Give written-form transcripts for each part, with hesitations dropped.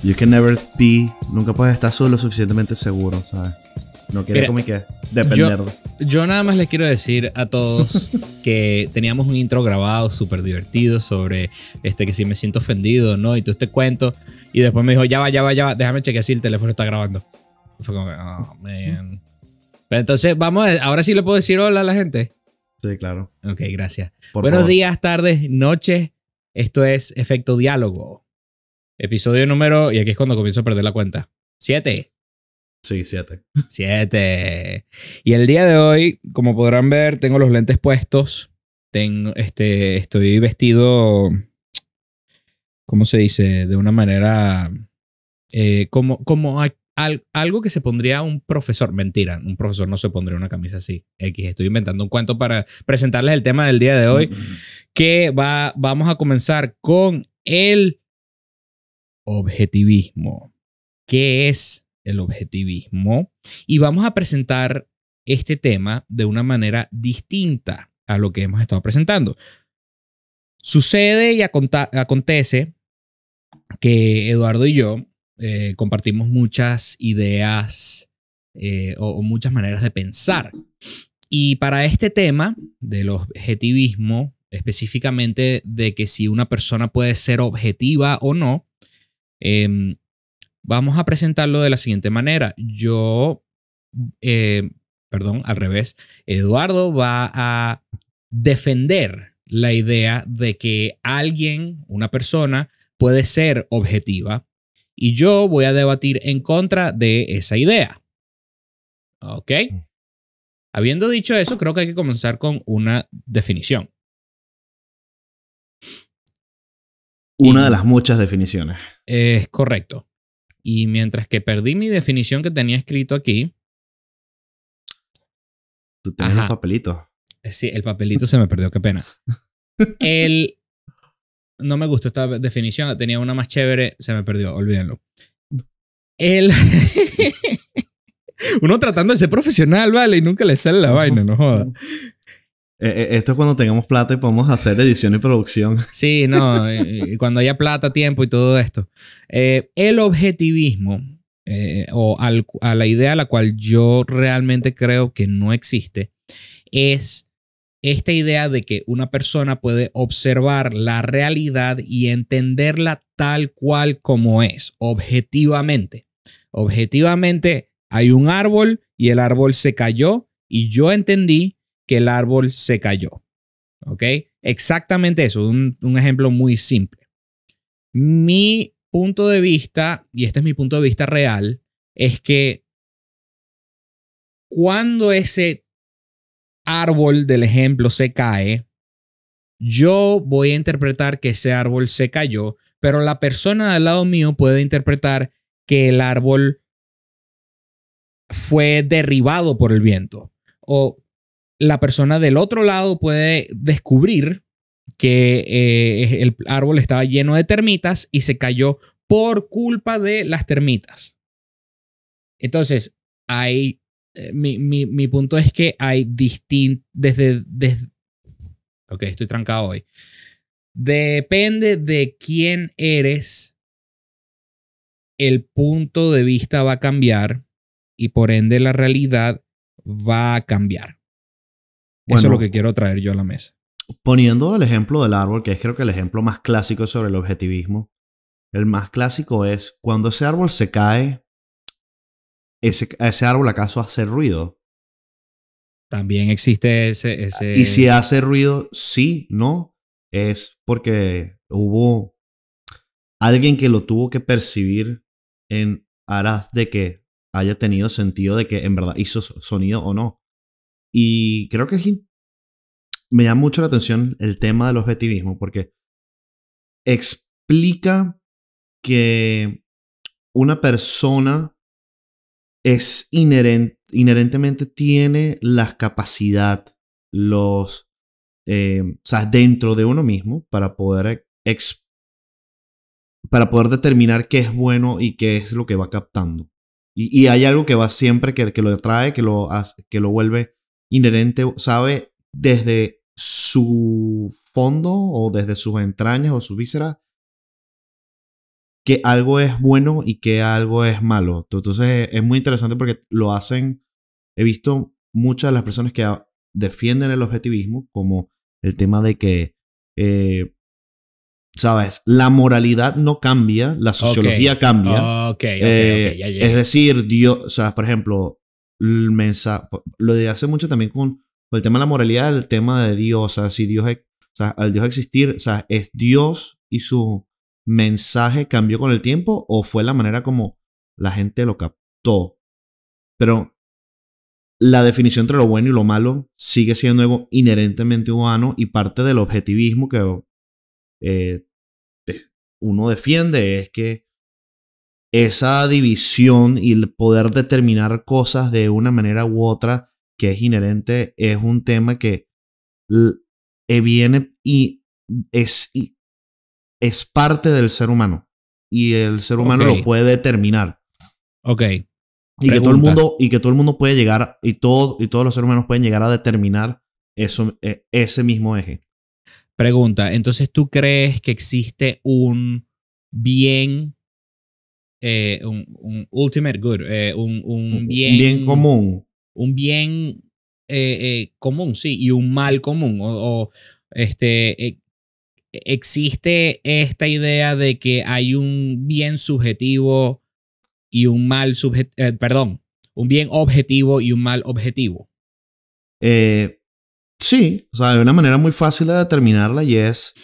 You can never be, nunca puedes estar lo suficientemente seguro, ¿sabes? No quiere como que depender. Yo nada más les quiero decir a todos que teníamos un intro grabado súper divertido sobre que si me siento ofendido, ¿no? Y todo este cuento. Y después me dijo, ya va, déjame chequear si el teléfono está grabando. Y fue como, oh, man. Pero entonces, ahora sí le puedo decir hola a la gente. Sí, claro. Ok, gracias. Por Buenos favor. días, tardes, noches. Esto es Efecto Diálogo. Episodio número, y aquí es cuando comienzo a perder la cuenta. 7. Sí, 7. 7. Y el día de hoy, como podrán ver, tengo los lentes puestos. Estoy vestido, ¿cómo se dice? De una manera como algo que se pondría un profesor. Mentira, un profesor no se pondría una camisa así. Estoy inventando un cuento para presentarles el tema del día de hoy. Vamos a comenzar con el objetivismo. ¿Qué es el objetivismo? Y vamos a presentar este tema de una manera distinta a lo que hemos estado presentando. Sucede y acontece que Eduardo y yo compartimos muchas ideas o muchas maneras de pensar. Y para este tema del objetivismo, específicamente de que si una persona puede ser objetiva o no, vamos a presentarlo de la siguiente manera. Al revés. Eduardo va a defender la idea de que una persona, puede ser objetiva. Y yo voy a debatir en contra de esa idea. ¿Ok? Habiendo dicho eso, creo que hay que comenzar con una definición. Una de las muchas definiciones. Es correcto. Y mientras que perdí mi definición que tenía escrito aquí. Tú tienes los papelitos. Sí, el papelito se me perdió, qué pena. No me gustó esta definición, tenía una más chévere, se me perdió, olvídenlo. Uno tratando de ser profesional, ¿vale? Y nunca le sale la vaina, no joda. Esto es cuando tengamos plata y podemos hacer edición y producción. Sí, no, cuando haya plata, tiempo y todo esto. El objetivismo, a la idea a la cual yo realmente creo que no existe, es esta idea de que una persona puede observar la realidad y entenderla tal cual como es, objetivamente. Objetivamente, hay un árbol y el árbol se cayó y yo entendí que el árbol se cayó. ¿Ok? Exactamente eso, un ejemplo muy simple. Mi punto de vista, y este es mi punto de vista real, es que cuando ese árbol del ejemplo se cae, yo voy a interpretar que ese árbol se cayó, pero la persona al lado mío puede interpretar que el árbol fue derribado por el viento. O la persona del otro lado puede descubrir que el árbol estaba lleno de termitas y se cayó por culpa de las termitas. Entonces, mi punto es que hay ok, estoy trancado hoy. Depende de quién eres, el punto de vista va a cambiar y por ende la realidad va a cambiar. Eso es lo que quiero traer yo a la mesa. Poniendo el ejemplo del árbol, que es creo que el ejemplo más clásico sobre el objetivismo, el más clásico es cuando ese árbol se cae, ese árbol acaso hace ruido. También existe ese... Y si hace ruido, sí, no, es porque hubo alguien que lo tuvo que percibir en aras de que haya tenido sentido de que en verdad hizo sonido o no. Y creo que me llama mucho la atención el tema del objetivismo porque explica que una persona es inherentemente tiene la capacidad, o sea, dentro de uno mismo para poder determinar qué es bueno y qué es lo que va captando. Y hay algo que va siempre, que lo atrae, que lo vuelve inherente, sabe desde su fondo o desde sus entrañas o su víscera que algo es bueno y que algo es malo. Entonces es muy interesante porque lo hacen. He visto muchas de las personas que defienden el objetivismo como el tema de que, ¿sabes? La moralidad no cambia, la sociología cambia. Ok, ya llegué. Es decir, Dios, o sea, por ejemplo, el mensaje, lo de hace mucho también con el tema de la moralidad, el tema de Dios, o sea, si Dios, o sea, al Dios existir, o sea, ¿es Dios y su mensaje cambió con el tiempo o fue la manera como la gente lo captó? Pero la definición entre lo bueno y lo malo sigue siendo algo inherentemente humano y parte del objetivismo que uno defiende es que esa división y el poder determinar cosas de una manera u otra que es inherente es un tema que viene y es parte del ser humano y el ser humano lo puede determinar. Ok. Y que todo el mundo puede llegar y todos los seres humanos pueden llegar a determinar eso, ese mismo eje. Pregunta, entonces ¿tú crees que existe un bien, un ultimate good, un bien común? Un bien común, sí, y un mal común. Existe esta idea de que hay un bien subjetivo y un mal perdón, un bien objetivo y un mal objetivo. Sí, o sea, de una manera muy fácil de determinarla y es,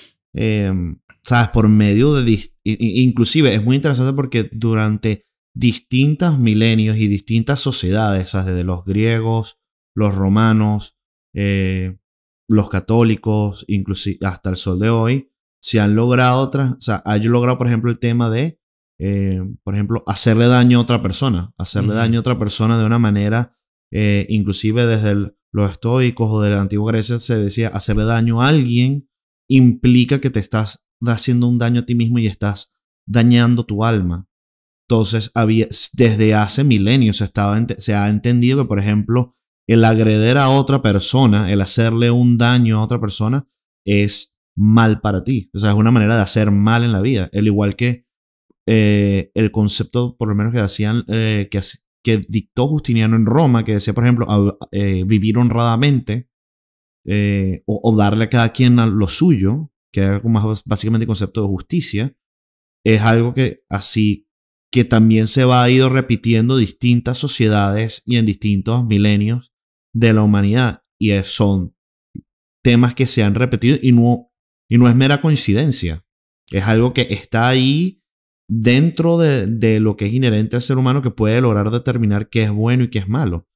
sabes, por medio de, inclusive es muy interesante porque durante distintos milenios y distintas sociedades, ¿sabes? Desde los griegos, los romanos, los católicos, inclusive hasta el sol de hoy, se han logrado o sea, han logrado, por ejemplo, el tema de, por ejemplo, hacerle daño a otra persona, daño a otra persona de una manera, inclusive desde los estoicos o de la antigua Grecia se decía, hacerle daño a alguien implica que te estás haciendo un daño a ti mismo y estás dañando tu alma. Entonces, desde hace milenios se ha entendido que, por ejemplo, el agreder a otra persona, el hacerle un daño a otra persona, es mal para ti. O sea, es una manera de hacer mal en la vida. Al igual que el concepto, por lo menos que hacían, que dictó Justiniano en Roma, que decía, por ejemplo, vivir honradamente o darle a cada quien lo suyo, que era como básicamente el concepto de justicia, es algo que también se va a ir repitiendo en distintas sociedades y en distintos milenios de la humanidad. Y son temas que se han repetido y no es mera coincidencia. Es algo que está ahí dentro de lo que es inherente al ser humano que puede lograr determinar qué es bueno y qué es malo.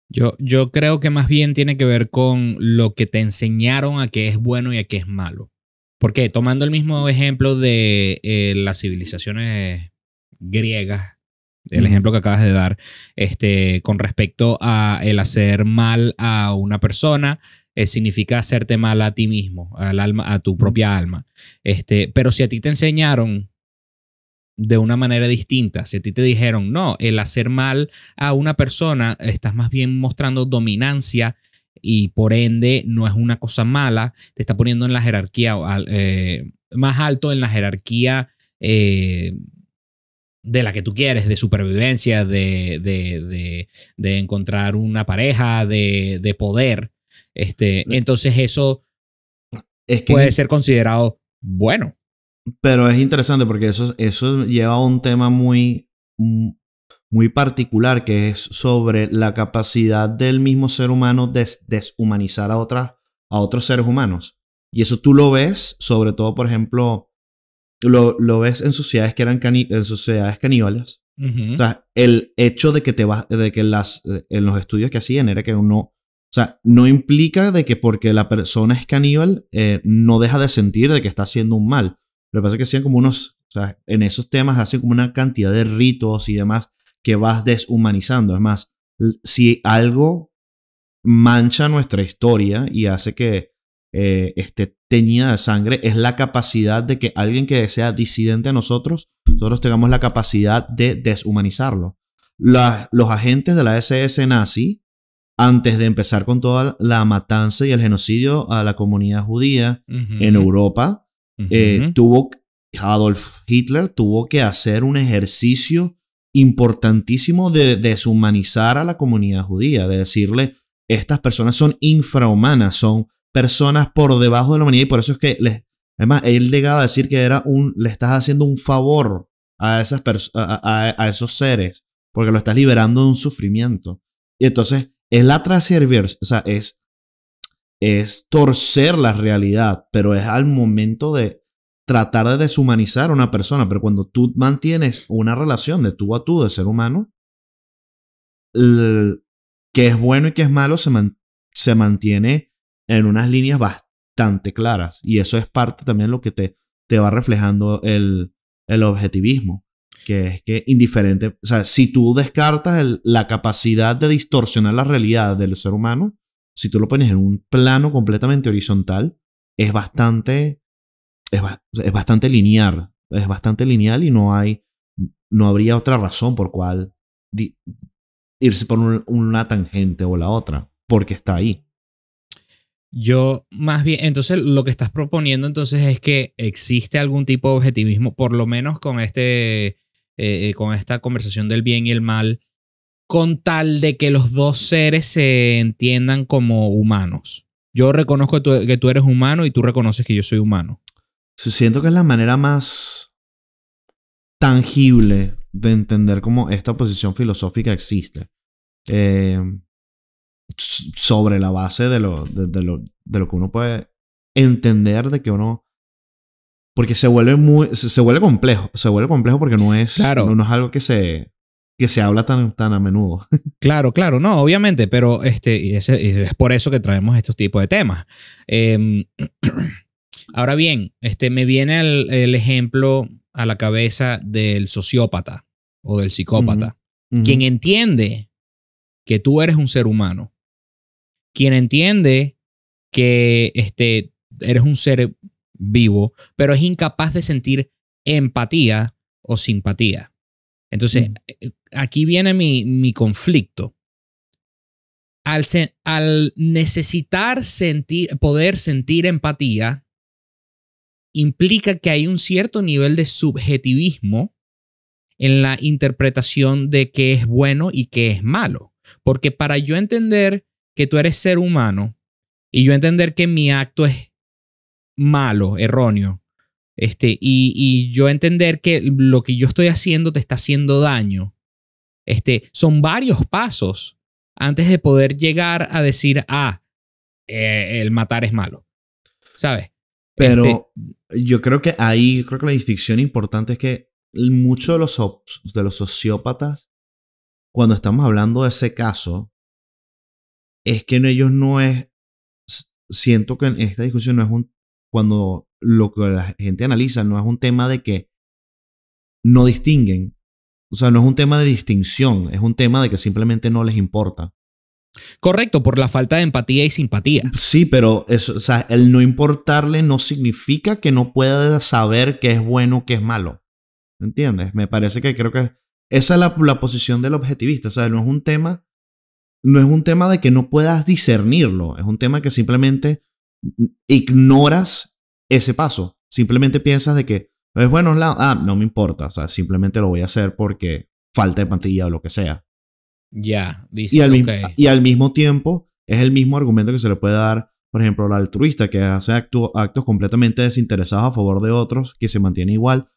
Yo creo que más bien tiene que ver con lo que te enseñaron a qué es bueno y a qué es malo. Porque tomando el mismo ejemplo de las civilizaciones griegas, el ejemplo que acabas de dar, con respecto a el hacer mal a una persona, significa hacerte mal a ti mismo, al alma, a tu propia alma. Pero si a ti te enseñaron de una manera distinta, si a ti te dijeron, no, el hacer mal a una persona, estás más bien mostrando dominancia y por ende no es una cosa mala, te está poniendo en la jerarquía más alto en la jerarquía de la que tú quieres, de supervivencia, de encontrar una pareja, de poder. Entonces eso puede ser considerado bueno. Pero es interesante porque eso lleva a un tema muy particular que es sobre la capacidad del mismo ser humano de deshumanizar a otros seres humanos. Y eso tú lo ves, sobre todo, por ejemplo, lo ves en sociedades que eran en sociedades caníbales. O sea, el hecho de que en los estudios que hacían era que o sea, no implica de que porque la persona es caníbal no deja de sentir de que está haciendo un mal. Lo que pasa es que hacían como o sea, en esos temas hacen como una cantidad de ritos y demás que vas deshumanizando. Es más, si algo mancha nuestra historia y hace que esté teñida de sangre, es la capacidad de que alguien que sea disidente a nosotros tengamos la capacidad de deshumanizarlo. Los agentes de la SS nazi, antes de empezar con toda la matanza y el genocidio a la comunidad judía en Europa, Adolf Hitler tuvo que hacer un ejercicio importantísimo de deshumanizar a la comunidad judía, de decirle, estas personas son infrahumanas, son personas por debajo de la humanidad y por eso es que, además, él llegaba a decir que le estás haciendo un favor a, a esos seres, porque lo estás liberando de un sufrimiento. Y entonces, es la transversa, o sea, es torcer la realidad, pero es al momento de tratar de deshumanizar a una persona. Pero cuando tú mantienes una relación de tú a tú de ser humano, que es bueno y que es malo se mantiene en unas líneas bastante claras. Y eso es parte también de lo que te va reflejando el objetivismo. Que es que indiferente, o sea, si tú descartas la capacidad de distorsionar la realidad del ser humano, si tú lo pones en un plano completamente horizontal, es bastante lineal. Es bastante lineal y no habría otra razón por cual irse por una tangente o la otra, porque está ahí. Yo, más bien, entonces lo que estás proponiendo entonces es que existe algún tipo de objetivismo, por lo menos con con esta conversación del bien y el mal, con tal de que los dos seres se entiendan como humanos. Yo reconozco que tú eres humano y tú reconoces que yo soy humano. Siento que es la manera más tangible de entender cómo esta posición filosófica existe. Sobre la base de lo que uno puede entender de que uno... Porque se vuelve complejo. Se vuelve complejo porque no es, claro. no es algo que se habla tan a menudo. Claro, no, obviamente, pero es por eso que traemos estos tipos de temas. Ahora bien, me viene el ejemplo a la cabeza del sociópata o del psicópata, quien entiende que tú eres un ser humano, quien entiende que eres un ser vivo, pero es incapaz de sentir empatía o simpatía. Entonces, aquí viene mi conflicto. Al necesitar poder sentir empatía, implica que hay un cierto nivel de subjetivismo en la interpretación de qué es bueno y qué es malo. Porque para yo entender que tú eres ser humano y yo entender que mi acto es malo, erróneo, y yo entender que lo que yo estoy haciendo te está haciendo daño, son varios pasos antes de poder llegar a decir, el matar es malo, ¿sabes? Pero yo creo que la distinción importante es que muchos de los sociópatas, cuando estamos hablando de ese caso, es que en ellos no es... Siento que en esta discusión no es cuando lo que la gente analiza no es un tema de que no distinguen. O sea, no es un tema de distinción, es un tema de que simplemente no les importa. Correcto, por la falta de empatía y simpatía. Sí, pero eso, o sea, el no importarle no significa que no pueda saber qué es bueno, qué es malo. ¿Entiendes? Me parece que creo que esa es la posición del objetivista. O sea, no es un tema de que no puedas discernirlo. Es un tema que simplemente ignoras ese paso. Simplemente piensas de que es bueno, no me importa. O sea, simplemente lo voy a hacer porque falta empatía o lo que sea. Ya, dice, y al mismo tiempo, es el mismo argumento que se le puede dar, por ejemplo, al altruista, que hace actos completamente desinteresados a favor de otros, que se mantiene igual,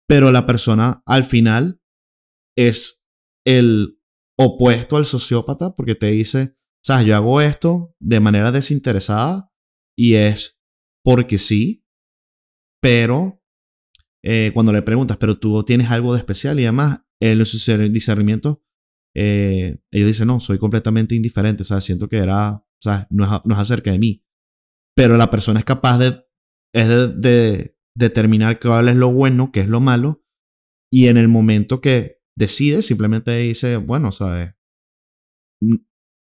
pero la persona al final es el opuesto al sociópata porque te dice, sabes, yo hago esto de manera desinteresada y es porque sí, pero cuando le preguntas, pero tú tienes algo de especial y además en su discernimiento, ellos dicen, no, soy completamente indiferente, ¿sabes? Siento que no es acerca de mí, pero la persona es capaz de determinar cuál es lo bueno, qué es lo malo, y en el momento que decide, simplemente dice, bueno, ¿sabes?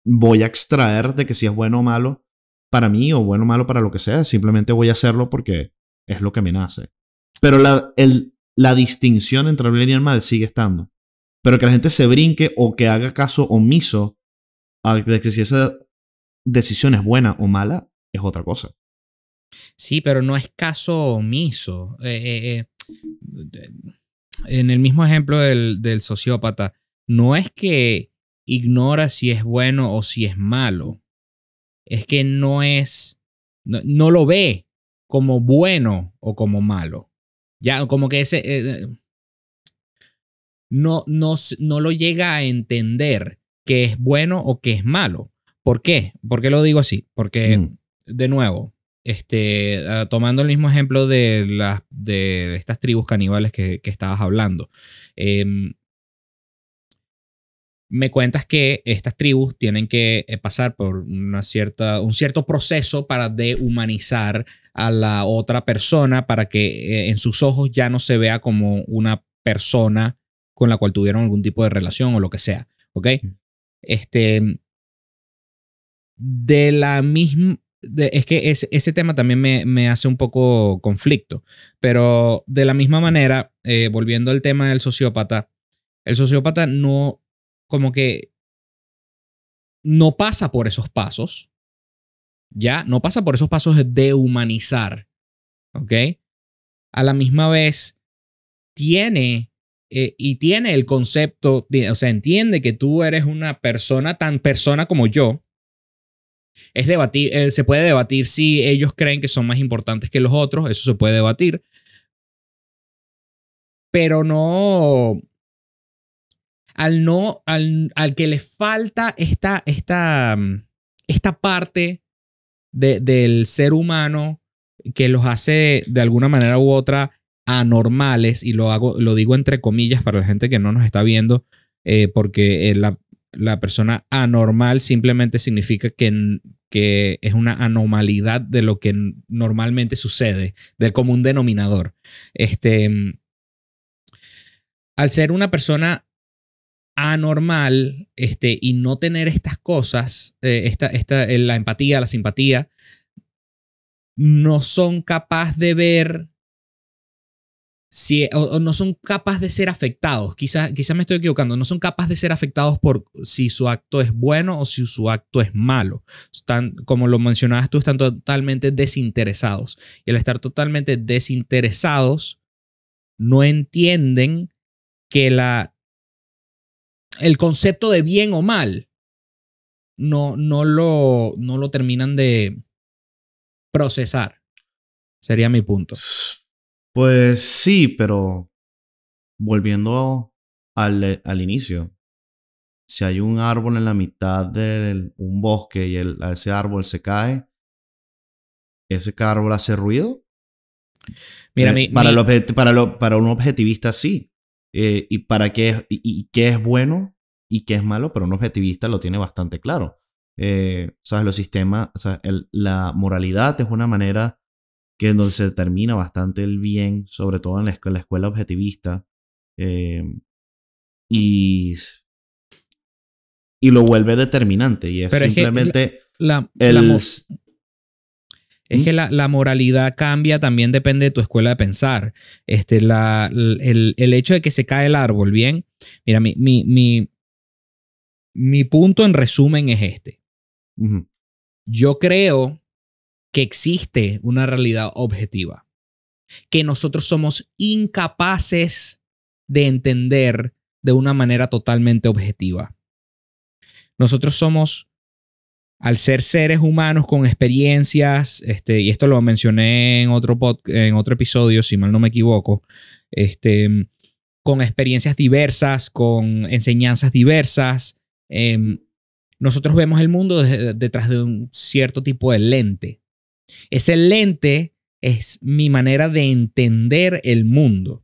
Voy a extraer de que si es bueno o malo para mí o bueno o malo para lo que sea, simplemente voy a hacerlo porque es lo que me nace. Pero la distinción entre el bien y el mal sigue estando. Pero que la gente se brinque o que haga caso omiso de que si esa decisión es buena o mala, es otra cosa. Sí, pero no es caso omiso. en el mismo ejemplo del sociópata, no es que ignora si es bueno o si es malo. Es que no lo ve como bueno o como malo. Ya, como que no lo llega a entender que es bueno o que es malo. ¿Por qué? ¿Por qué lo digo así? Porque, de nuevo, tomando el mismo ejemplo de estas tribus caníbales que estabas hablando, me cuentas que estas tribus tienen que pasar por un cierto proceso para dehumanizar a la otra persona para que en sus ojos ya no se vea como una persona con la cual tuvieron algún tipo de relación o lo que sea. ¿Ok? De la misma... es que ese tema también me hace un poco conflicto, pero de la misma manera, volviendo al tema del sociópata, el sociópata no, como que no pasa por esos pasos, ya, no pasa por esos pasos de dehumanizar, ¿ok? A la misma vez tiene el concepto, o sea, entiende que tú eres una persona tan persona como yo. Se puede debatir si ellos creen que son más importantes que los otros, eso se puede debatir, pero no, al que le falta esta parte del ser humano que los hace de alguna manera u otra anormales, y lo digo entre comillas para la gente que no nos está viendo, porque la persona anormal simplemente significa que es una anomalidad de lo que normalmente sucede, del común denominador. Al ser una persona anormal, y no tener estas cosas, la empatía, la simpatía, no son capaces de ver o no son capaces de ser afectados. Quizás me estoy equivocando. No son capaces de ser afectados por si su acto es bueno o si su acto es malo. Como lo mencionabas tú, están totalmente desinteresados. Y al estar totalmente desinteresados, no entienden que el concepto de bien o mal no lo terminan de procesar. Sería mi punto. Pues sí, pero volviendo al inicio, si hay un árbol en la mitad de un bosque y ese árbol se cae, ¿ese árbol hace ruido? Mira, para un objetivista sí. Y para qué es bueno y qué es malo, pero un objetivista lo tiene bastante claro. ¿Sabes? Los sistemas, o sea, la moralidad es una manera que donde se determina bastante el bien, sobre todo en la escuela objetivista, y lo vuelve determinante. Y es pero simplemente es que la moralidad cambia, también depende de tu escuela de pensar. El hecho de que se cae el árbol, bien. Mira, mi punto en resumen es este. Uh-huh. Yo creo que existe una realidad objetiva que nosotros somos incapaces de entender de una manera totalmente objetiva. Nosotros somos, al ser seres humanos con experiencias, y esto lo mencioné en otro episodio, si mal no me equivoco, con experiencias diversas, con enseñanzas diversas, nosotros vemos el mundo detrás de un cierto tipo de lente. Ese lente es mi manera de entender el mundo.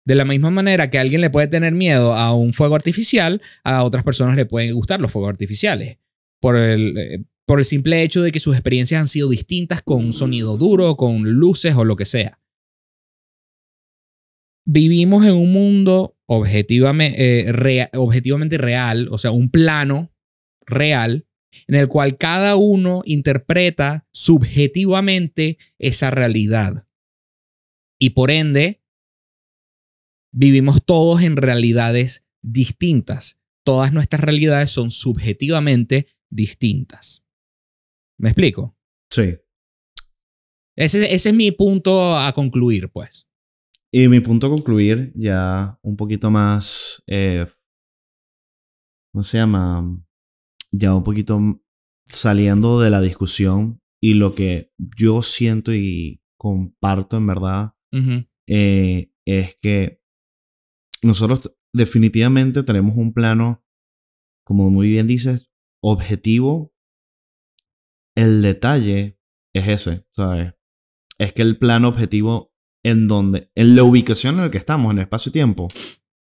De la misma manera que a alguien le puede tener miedo a un fuego artificial, a otras personas le pueden gustar los fuegos artificiales. Por el simple hecho de que sus experiencias han sido distintas, con un sonido duro, con luces o lo que sea. Vivimos en un mundo objetivamente real, o sea, un plano real, en el cual cada uno interpreta subjetivamente esa realidad. Y por ende, vivimos todos en realidades distintas. Todas nuestras realidades son subjetivamente distintas. ¿Me explico? Sí. Ese es mi punto a concluir, pues. Y mi punto a concluir, ya un poquito más, ¿cómo se llama? Ya un poquito saliendo de la discusión y lo que yo siento y comparto en verdad, es que nosotros definitivamente tenemos un plano, como muy bien dices, objetivo. El detalle es ese, ¿sabes? Es que el plano objetivo en la ubicación en la que estamos, en el espacio-tiempo,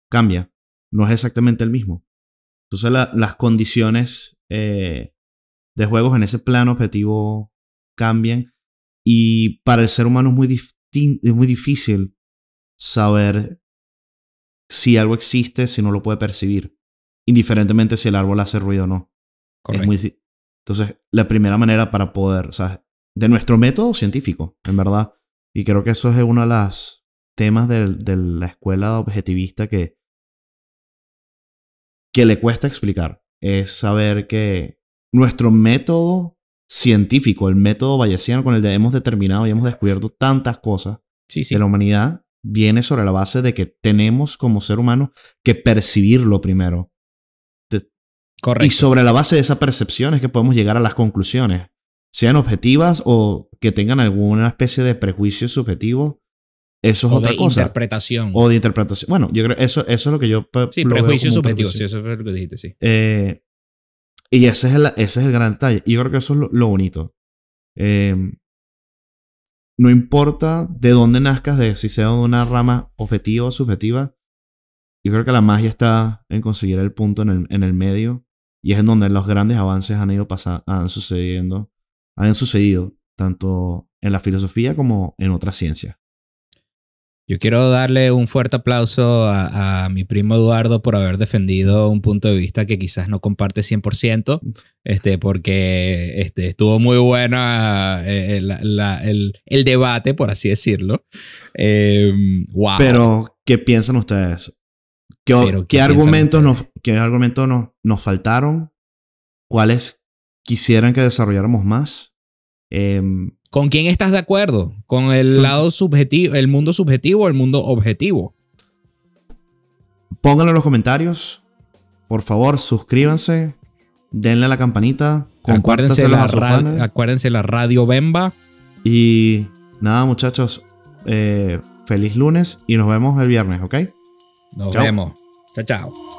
cambia. No es exactamente el mismo. Entonces las condiciones de juegos en ese plano objetivo cambian. Y para el ser humano es muy difícil saber si algo existe, si no lo puede percibir. Indiferentemente si el árbol hace ruido o no. Correcto. Entonces, la primera manera para poder, o sea, de nuestro método científico, en verdad, y creo que eso es uno de los temas de la escuela objetivista que le cuesta explicar, es saber que nuestro método científico, el método bayesiano con el que hemos determinado y hemos descubierto tantas cosas de la humanidad, viene sobre la base de que tenemos como ser humano que percibirlo primero. Correcto. Y sobre la base de esa percepción es que podemos llegar a las conclusiones, sean objetivas o que tengan alguna especie de prejuicio subjetivo. Eso es otra cosa. Interpretación. O de interpretación. Bueno, yo creo eso es lo que yo sí, prejuicio subjetivo. Sí, eso es lo que dijiste, sí. Y ese es el gran detalle. Y yo creo que eso es lo bonito. No importa de dónde nazcas, de si sea de una rama objetiva o subjetiva, yo creo que la magia está en conseguir el punto en el medio. Y es en donde los grandes avances han sucedido tanto en la filosofía como en otras ciencias. Yo quiero darle un fuerte aplauso a mi primo Eduardo por haber defendido un punto de vista que quizás no comparte 100%, porque estuvo muy bueno el debate, por así decirlo. Wow. Pero, ¿qué piensan ustedes? ¿Qué argumentos nos faltaron? ¿Cuáles quisieran que desarrolláramos más? ¿Con quién estás de acuerdo? ¿Con el lado subjetivo, el mundo subjetivo o el mundo objetivo? Pónganlo en los comentarios. Por favor, suscríbanse. Denle a la campanita. Acuérdense la Radio Bemba. Y nada, muchachos. Feliz lunes y nos vemos el viernes, ¿ok? Nos vemos. Chao, chao.